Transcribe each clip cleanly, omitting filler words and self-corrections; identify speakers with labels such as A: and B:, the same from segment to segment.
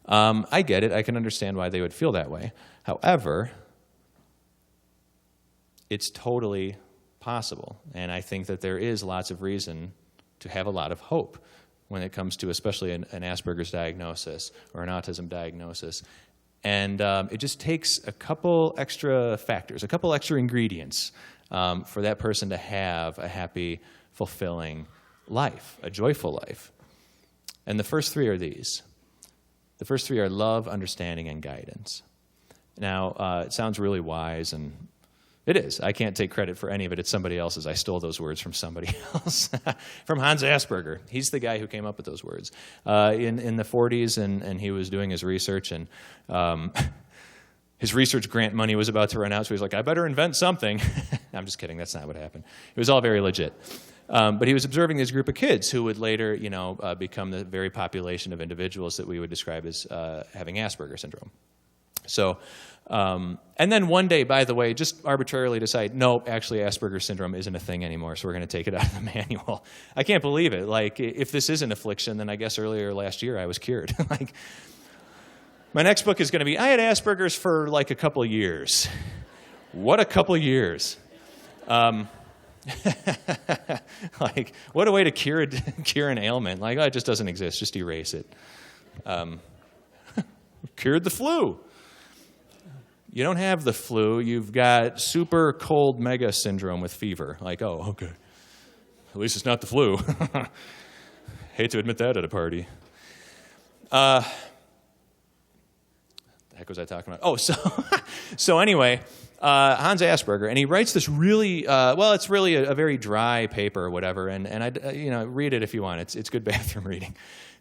A: I get it. I can understand why they would feel that way. However, it's totally possible. And I think that there is lots of reason to have a lot of hope when it comes to especially an Asperger's diagnosis or an autism diagnosis. And it just takes a couple extra factors, a couple extra ingredients for that person to have a happy, fulfilling life, a joyful life. And the first three are these. The first three are love, understanding, and guidance. Now, it sounds really wise, and it is. I can't take credit for any of it. It's somebody else's. I stole those words from somebody else, from Hans Asperger. He's the guy who came up with those words in the 40s, and he was doing his research, and his research grant money was about to run out, so he's like, I better invent something. I'm just kidding. That's not what happened. It was all very legit. But he was observing this group of kids who would later, become the very population of individuals that we would describe as having Asperger syndrome. So, and then one day, by the way, just arbitrarily decide, no, actually Asperger syndrome isn't a thing anymore, so we're going to take it out of the manual. I can't believe it. Like, if this is an affliction, then I guess earlier last year I was cured. Like, my next book is going to be, I had Asperger's for like a couple of years. What a couple of years. Like, what a way to cure an ailment. Like, oh, it just doesn't exist. Just erase it. Cured the flu. You don't have the flu. You've got super cold mega syndrome with fever. Like, oh, okay. At least it's not the flu. Hate to admit that at a party. The heck was I talking about? Oh, so anyway, Hans Asperger, and he writes this really, it's really a very dry paper or whatever, and I read it if you want. It's good bathroom reading.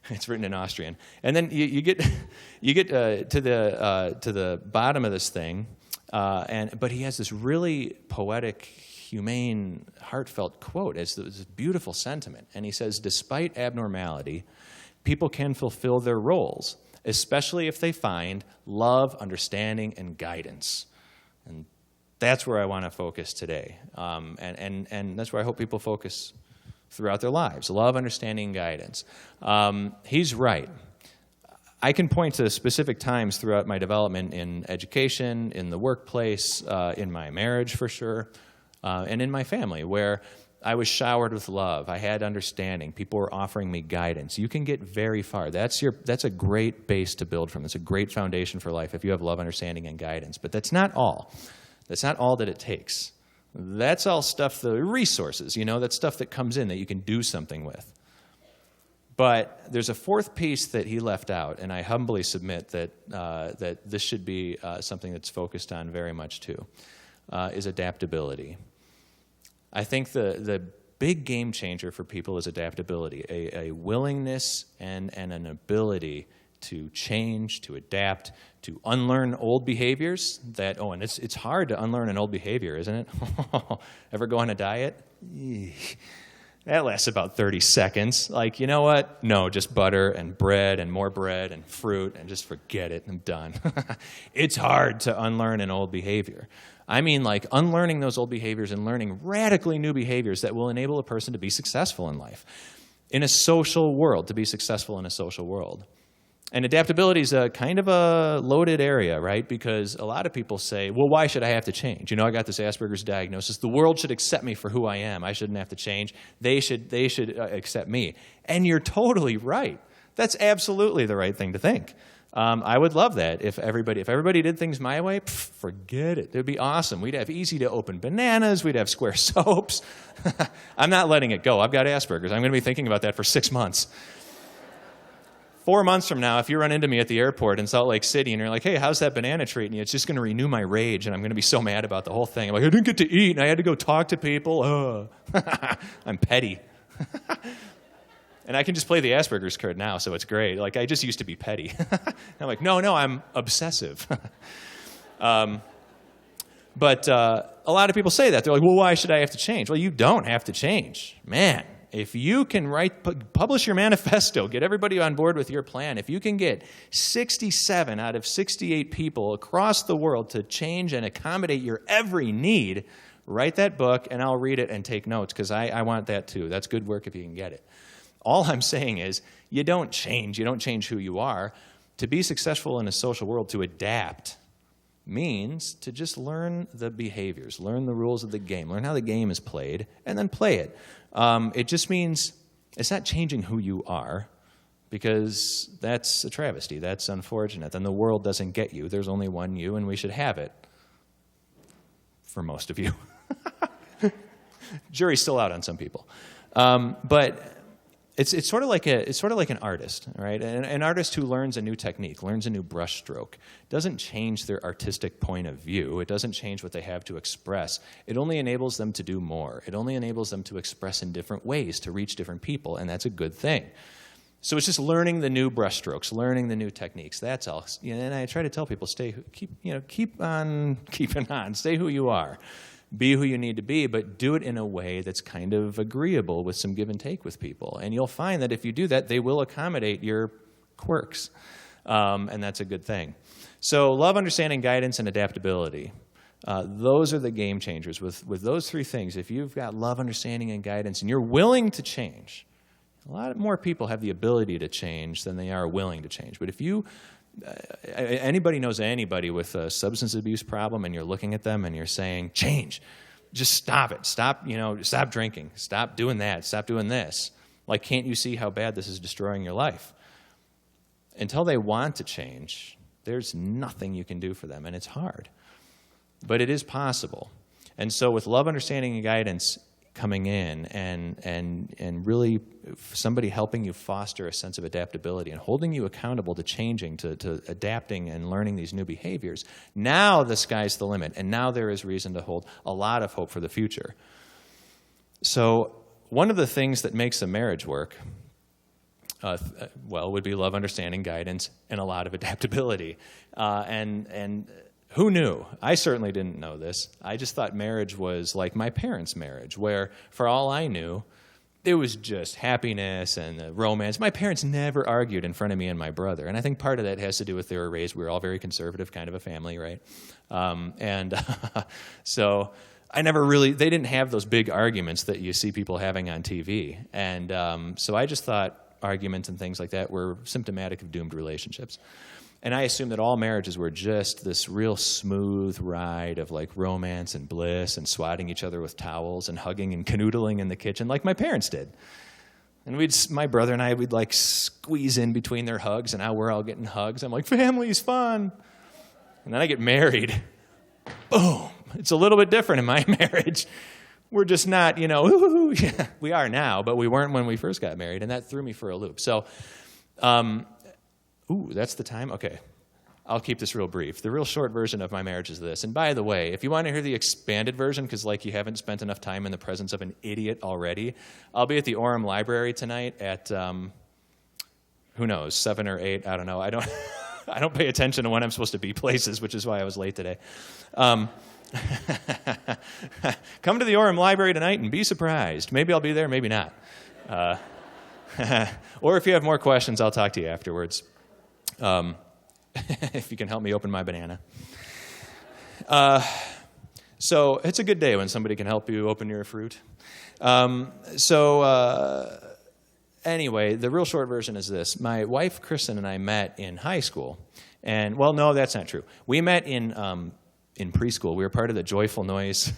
A: It's written in Austrian, and then you get to the bottom of this thing, but he has this really poetic, humane, heartfelt quote. It's this beautiful sentiment, and he says, "Despite abnormality, people can fulfill their roles, especially if they find love, understanding, and guidance." And that's where I want to focus today, and that's where I hope people focus throughout their lives. Love, understanding, and guidance. He's right. I can point to specific times throughout my development in education, in the workplace, in my marriage for sure, and in my family where I was showered with love. I had understanding. People were offering me guidance. You can get very far. That's a great base to build from. It's a great foundation for life if you have love, understanding, and guidance. But that's not all. That's not all that it takes. That's all stuff, the resources, that's stuff that comes in that you can do something with. But there's a fourth piece that he left out, and I humbly submit that this should be something that's focused on very much too, is adaptability. I think the big game changer for people is adaptability, a willingness and an ability to change, to adapt, to unlearn old behaviors and it's hard to unlearn an old behavior, isn't it? Ever go on a diet? That lasts about 30 seconds. Like, you know what? No, just butter and bread and more bread and fruit and just forget it. I'm done. It's hard to unlearn an old behavior. I mean, like unlearning those old behaviors and learning radically new behaviors that will enable a person to be successful in life, in a social world, to be successful in a social world. And adaptability is a kind of a loaded area, right? Because a lot of people say, well, why should I have to change? I got this Asperger's diagnosis. The world should accept me for who I am. I shouldn't have to change. They should accept me. And you're totally right. That's absolutely the right thing to think. I would love that if everybody did things my way. Forget it. It would be awesome. We'd have easy to open bananas. We'd have square soaps. I'm not letting it go. I've got Asperger's. I'm going to be thinking about that for 6 months. 4 months from now, if you run into me at the airport in Salt Lake City and you're like, hey, how's that banana treating you? It's just going to renew my rage, and I'm going to be so mad about the whole thing. I'm like, I didn't get to eat, and I had to go talk to people. I'm petty. And I can just play the Asperger's card now, so it's great. Like, I just used to be petty. I'm like, no, I'm obsessive. But a lot of people say that. They're like, well, why should I have to change? Well, you don't have to change. Man, if you can publish your manifesto, get everybody on board with your plan, if you can get 67 out of 68 people across the world to change and accommodate your every need, write that book, and I'll read it and take notes, because I want that too. That's good work if you can get it. All I'm saying is you don't change who you are. To be successful in a social world, to adapt, means to just learn the behaviors, learn the rules of the game, learn how the game is played, and then play it. It just means it's not changing who you are, because that's a travesty. That's unfortunate. Then the world doesn't get you. There's only one you, and we should have it. For most of you. Jury's still out on some people. But it's sort of like an artist, right? An artist who learns a new technique, learns a new brush stroke, doesn't change their artistic point of view. It doesn't change what they have to express. It only enables them to do more. It only enables them to express in different ways, to reach different people, and that's a good thing. So it's just learning the new brush strokes, learning the new techniques. That's all. And I try to tell people, keep on keeping on. Stay who you are. Be who you need to be, but do it in a way that's kind of agreeable with some give and take with people. And you'll find that if you do that, they will accommodate your quirks. And that's a good thing. So love, understanding, guidance, and adaptability. Those are the game changers. With those three things, if you've got love, understanding, and guidance, and you're willing to change, a lot more people have the ability to change than they are willing to change. But if you, anybody knows anybody with a substance abuse problem, and you're looking at them and you're saying, change, just stop it. Stop drinking. Stop doing that. Stop doing this. Like, can't you see how bad this is destroying your life? Until they want to change, there's nothing you can do for them, and it's hard. But it is possible. And so with love, understanding, and guidance coming in, and really somebody helping you foster a sense of adaptability and holding you accountable to changing, to adapting and learning these new behaviors, now the sky's the limit, and now there is reason to hold a lot of hope for the future. So one of the things that makes a marriage work, would be love, understanding, guidance, and a lot of adaptability. And who knew? I certainly didn't know this. I just thought marriage was like my parents' marriage, where for all I knew, it was just happiness and romance. My parents never argued in front of me and my brother. And I think part of that has to do with we were all very conservative kind of a family, right? So they didn't have those big arguments that you see people having on TV. And so I just thought arguments and things like that were symptomatic of doomed relationships. And I assumed that all marriages were just this real smooth ride of like romance and bliss and swatting each other with towels and hugging and canoodling in the kitchen like my parents did. And my brother and I would like squeeze in between their hugs, and now we're all getting hugs. I'm like, family's fun. And then I get married. Boom. It's a little bit different in my marriage. We're just not, ooh, yeah, we are now, but we weren't when we first got married, and that threw me for a loop. So, that's the time? Okay. I'll keep this real brief. The real short version of my marriage is this. And by the way, if you want to hear the expanded version, because you haven't spent enough time in the presence of an idiot already, I'll be at the Orem Library tonight at, 7 or 8. I don't know. I don't pay attention to when I'm supposed to be places, which is why I was late today. Come to the Orem Library tonight and be surprised. Maybe I'll be there, maybe not. Or if you have more questions, I'll talk to you afterwards. If you can help me open my banana. So it's a good day when somebody can help you open your fruit. Anyway, the real short version is this. My wife, Kristen, and I met in high school. And, well, no, that's not true. We met in preschool. We were part of the Joyful Noise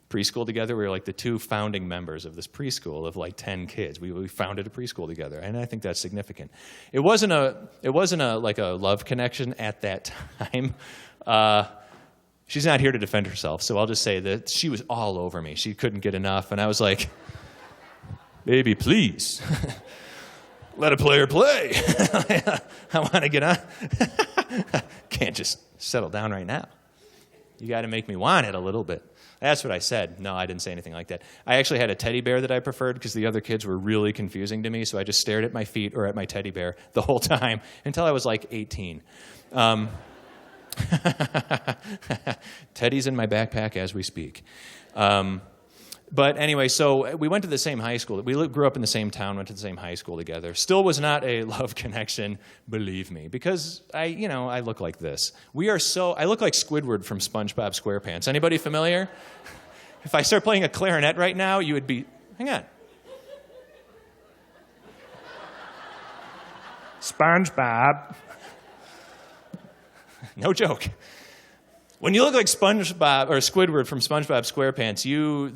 A: preschool together. We were like the two founding members of this preschool of like 10 kids. We founded a preschool together, and I think that's significant. It wasn't a like a love connection at that time. She's not here to defend herself, so I'll just say that she was all over me. She couldn't get enough, and I was like, baby, please. Let a player play. I want to get on. Can't just settle down right now. You got to make me want it a little bit. That's what I said. No, I didn't say anything like that. I actually had a teddy bear that I preferred because the other kids were really confusing to me, so I just stared at my feet or at my teddy bear the whole time until I was like 18. Teddy's in my backpack as we speak. But anyway, so we went to the same high school. We grew up in the same town, went to the same high school together. Still was not a love connection, believe me, because I look like this. I look like Squidward from SpongeBob SquarePants. Anybody familiar? If I start playing a clarinet right now, you would be, hang on. SpongeBob. No joke. When you look like SpongeBob or Squidward from SpongeBob SquarePants, you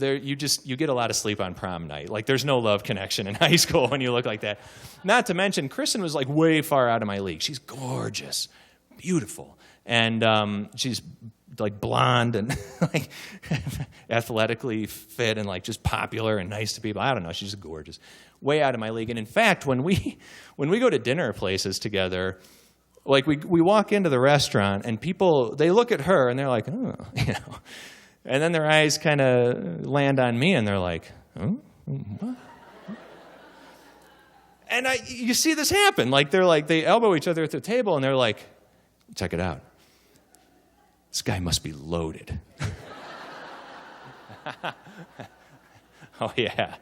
A: get a lot of sleep on prom night. Like there's no love connection in high school when you look like that. Not to mention, Kristen was like way far out of my league. She's gorgeous, beautiful, and she's like blonde and like athletically fit and like just popular and nice to people. I don't know. She's gorgeous, way out of my league. And in fact, when we go to dinner places together. Like we walk into the restaurant and people, they look at her and they're like, oh, and then their eyes kind of land on me and they're like, oh, what? And you see this happen. Like they elbow each other at the table and they're like, check it out. This guy must be loaded. Oh yeah,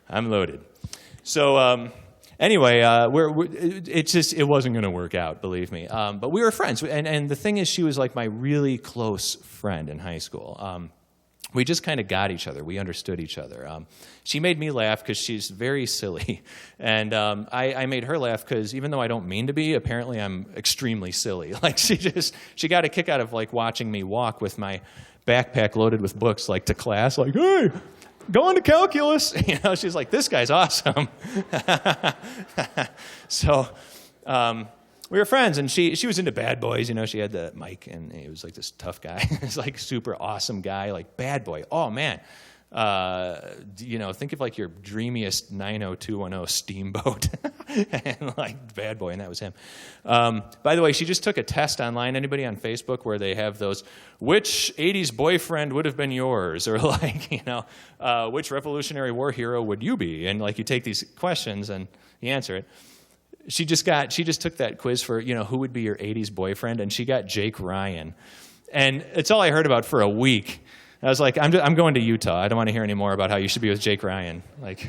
A: I'm loaded. So, anyway, it wasn't going to work out, believe me. But we were friends, and the thing is, she was like my really close friend in high school. We just kind of got each other. We understood each other. She made me laugh because she's very silly, and I made her laugh because even though I don't mean to be, apparently I'm extremely silly. Like she got a kick out of like watching me walk with my backpack loaded with books, like to class, like hey. Going to calculus, she's like, this guy's awesome. So we were friends, and she was into Bad Boys. She had the mic, and he was like this tough guy. This like super awesome guy, like Bad Boy. Oh man, think of like your dreamiest 90210 steamboat, and like Bad Boy, and that was him. By the way, she just took a test online. Anybody on Facebook where they have those, which 80s boyfriend would have been yours, or like, which Revolutionary War hero would you be? And like you take these questions and you answer it. She just took that quiz for, who would be your 80s boyfriend, and she got Jake Ryan. And it's all I heard about for a week. I was like, I'm going to Utah. I don't want to hear any more about how you should be with Jake Ryan. Like,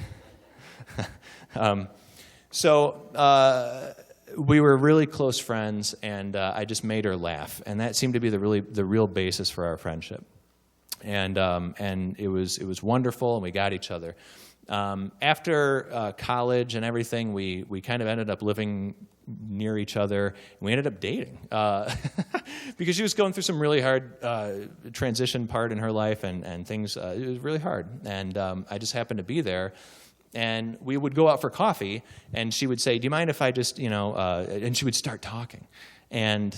A: we were really close friends, and I just made her laugh, and that seemed to be the real basis for our friendship. And it was wonderful, and we got each other. After college and everything, we kind of ended up living near each other, and we ended up dating because she was going through some really hard transition part in her life, and things. It was really hard, and I just happened to be there. And we would go out for coffee, and she would say, do you mind if I just, and she would start talking. And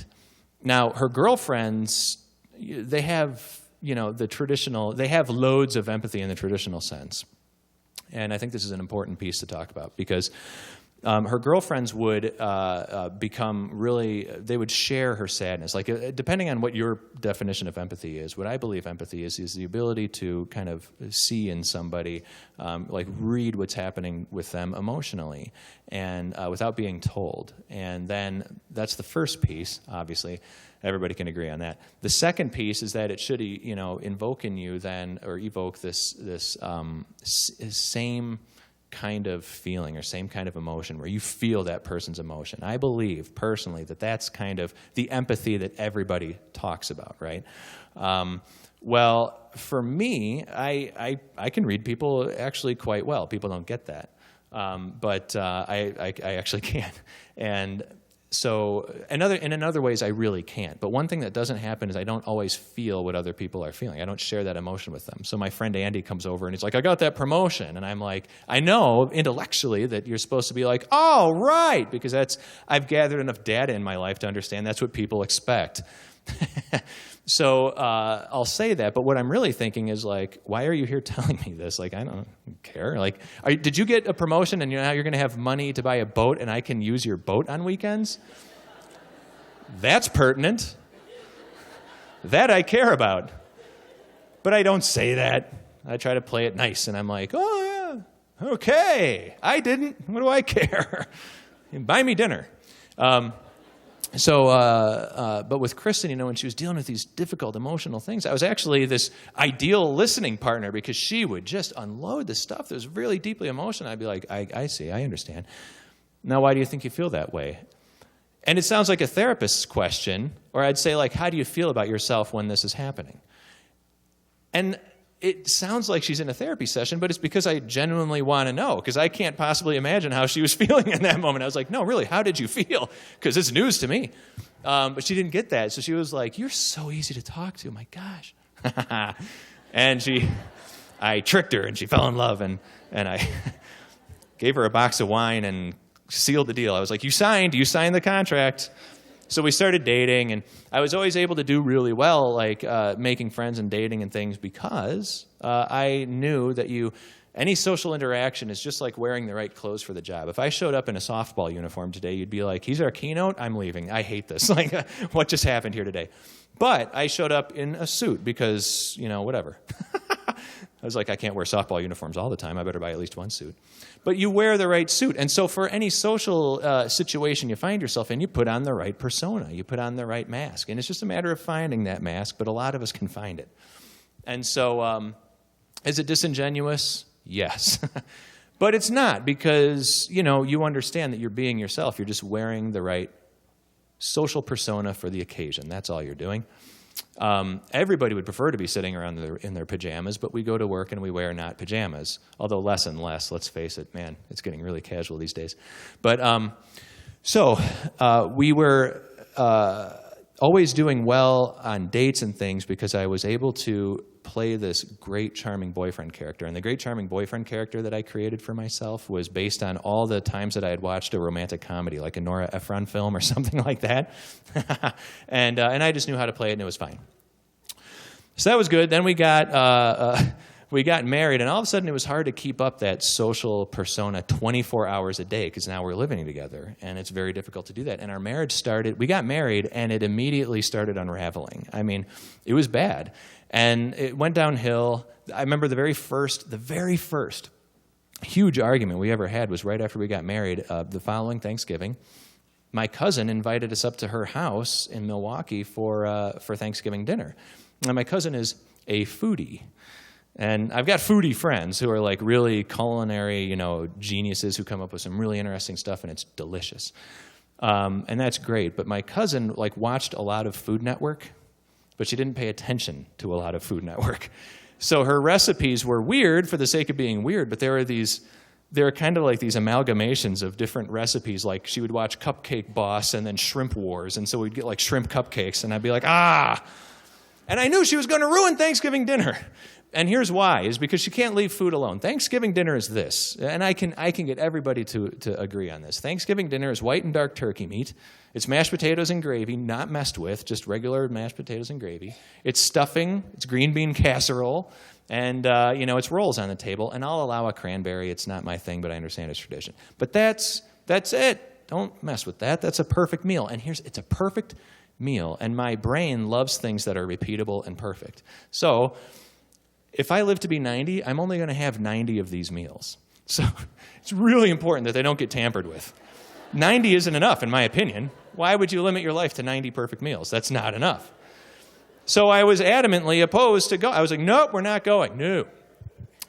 A: now her girlfriends, they have, they have loads of empathy in the traditional sense. And I think this is an important piece to talk about because her girlfriends would become really, they would share her sadness. Like, depending on what your definition of empathy is, what I believe empathy is the ability to kind of see in somebody, like read what's happening with them emotionally and without being told. And then that's the first piece, obviously. Everybody can agree on that. The second piece is that it should, invoke in you then, or evoke this same kind of feeling or same kind of emotion where you feel that person's emotion. I believe personally that that's kind of the empathy that everybody talks about, right? Well, for me, I can read people actually quite well. People don't get that, but I actually can. And so in other ways, I really can't. But one thing that doesn't happen is I don't always feel what other people are feeling. I don't share that emotion with them. So my friend Andy comes over and he's like, I got that promotion. And I'm like, I know intellectually that you're supposed to be like, oh, right, because I've gathered enough data in my life to understand that's what people expect. So I'll say that, but what I'm really thinking is like, why are you here telling me this? Like, I don't care. Like, did you get a promotion and now you're going to have money to buy a boat and I can use your boat on weekends? That's pertinent. That I care about. But I don't say that. I try to play it nice, and I'm like, oh, yeah, okay. I didn't. What do I care? Buy me dinner. But with Kristen, when she was dealing with these difficult emotional things, I was actually this ideal listening partner because she would just unload the stuff that was really deeply emotional. I'd be like, I see, I understand. Now, why do you think you feel that way? And it sounds like a therapist's question, or I'd say, like, how do you feel about yourself when this is happening? And it sounds like she's in a therapy session, but it's because I genuinely want to know, because I can't possibly imagine how she was feeling in that moment. I was like, no, really, how did you feel? Because it's news to me. But she didn't get that. So she was like, "You're so easy to talk to. My gosh." And I tricked her, and she fell in love, and I gave her a box of wine and sealed the deal. I was like, you signed the contract. So we started dating, and I was always able to do really well, like making friends and dating and things, because I knew that any social interaction is just like wearing the right clothes for the job. If I showed up in a softball uniform today, you'd be like, he's our keynote, I'm leaving. I hate this. Like, what just happened here today? But I showed up in a suit because, whatever. I was like, I can't wear softball uniforms all the time. I better buy at least one suit. But you wear the right suit. And so for any social situation you find yourself in, you put on the right persona. You put on the right mask. And it's just a matter of finding that mask, but a lot of us can find it. And so is it disingenuous? Yes. But it's not, because, you understand that you're being yourself. You're just wearing the right social persona for the occasion. That's all you're doing. Everybody would prefer to be sitting around in their pajamas, but we go to work and we wear not pajamas, although less and less, let's face it. Man, it's getting really casual these days. But we were always doing well on dates and things because I was able to play this great, charming boyfriend character. And the great, charming boyfriend character that I created for myself was based on all the times that I had watched a romantic comedy, like a Nora Ephron film or something like that. And I just knew how to play it, and it was fine. So that was good. Then we got married, and all of a sudden it was hard to keep up that social persona 24 hours a day, because now we're living together, and it's very difficult to do that. And our marriage we got married, and it immediately started unraveling. I mean, it was bad. And it went downhill. I remember the very first huge argument we ever had was right after we got married, the following Thanksgiving. My cousin invited us up to her house in Milwaukee for Thanksgiving dinner. And my cousin is a foodie. And I've got foodie friends who are like really culinary, geniuses who come up with some really interesting stuff, and it's delicious. And that's great. But my cousin watched a lot of Food Network, but she didn't pay attention to a lot of Food Network. So her recipes were weird for the sake of being weird, but there are kind of like these amalgamations of different recipes. Like she would watch Cupcake Boss and then Shrimp Wars, and so we'd get like shrimp cupcakes, and I'd be like, ah! And I knew she was going to ruin Thanksgiving dinner. And here's why, is because she can't leave food alone. Thanksgiving dinner is this, and I can get everybody to agree on this. Thanksgiving dinner is white and dark turkey meat. It's mashed potatoes and gravy, not messed with, just regular mashed potatoes and gravy. It's stuffing, it's green bean casserole, and it's rolls on the table. And I'll allow a cranberry. It's not my thing, but I understand it's tradition. But that's it. Don't mess with that. That's a perfect meal. And it's a perfect meal, and my brain loves things that are repeatable and perfect. So if I live to be 90, I'm only going to have 90 of these meals. So it's really important that they don't get tampered with. 90 isn't enough, in my opinion. Why would you limit your life to 90 perfect meals? That's not enough. So I was adamantly opposed to go. I was like, nope, we're not going. No.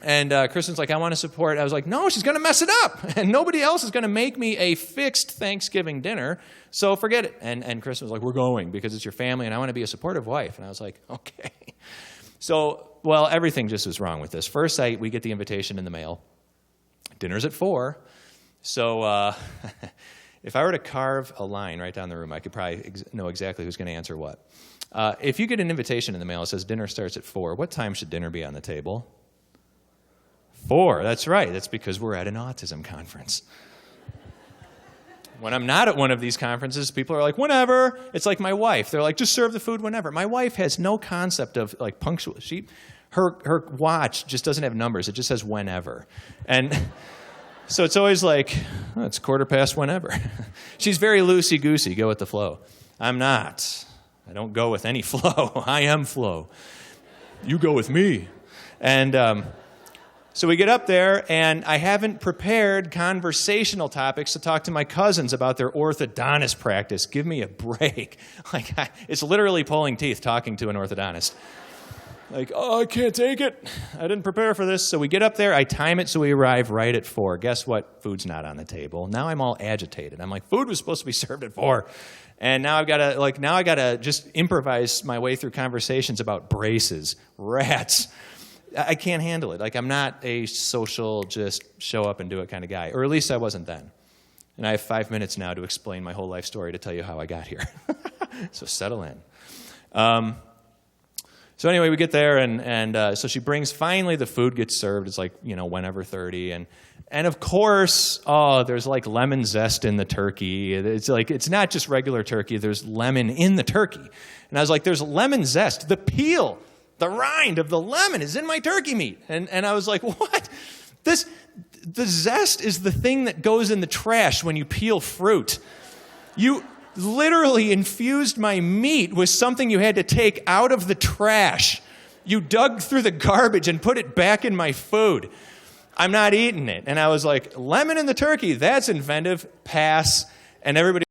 A: And Kristen's like, I want to support. I was like, no, she's going to mess it up. And nobody else is going to make me a fixed Thanksgiving dinner. So forget it. And Kristen was like, we're going because it's your family, and I want to be a supportive wife. And I was like, okay. So, everything just was wrong with this. First, we get the invitation in the mail. Dinner's at 4. So if I were to carve a line right down the room, I could probably know exactly who's going to answer what. If you get an invitation in the mail that says dinner starts at 4, what time should dinner be on the table? 4, that's right. That's because we're at an autism conference. When I'm not at one of these conferences, people are like, whenever. It's like my wife. They're like, just serve the food whenever. My wife has no concept of like punctual. Her watch just doesn't have numbers. It just says whenever. And so it's always like, oh, it's 1:15 whenever. She's very loosey-goosey, go with the flow. I'm not. I don't go with any flow. I am flow. You go with me. And so we get up there, and I haven't prepared conversational topics to talk to my cousins about their orthodontist practice. Give me a break. It's literally pulling teeth talking to an orthodontist. Like, oh, I can't take it. I didn't prepare for this. So we get up there. I time it so we arrive right at 4. Guess what? Food's not on the table. Now I'm all agitated. I'm like, food was supposed to be served at 4. And now I gotta just improvise my way through conversations about braces, rats. I can't handle it. I'm not a social, just show up and do it kind of guy. Or at least I wasn't then. And I have 5 minutes now to explain my whole life story to tell you how I got here. So settle in. So anyway, we get there, and so she brings, finally the food gets served. It's like, whenever 30. And of course, there's like lemon zest in the turkey. It's like, it's not just regular turkey. There's lemon in the turkey. And I was like, there's lemon zest. The peel, the rind of the lemon is in my turkey meat. And I was like, what? The zest is the thing that goes in the trash when you peel fruit. You literally infused my meat with something you had to take out of the trash. You dug through the garbage and put it back in my food. I'm not eating it. And I was like, lemon in the turkey, that's inventive. Pass. And everybody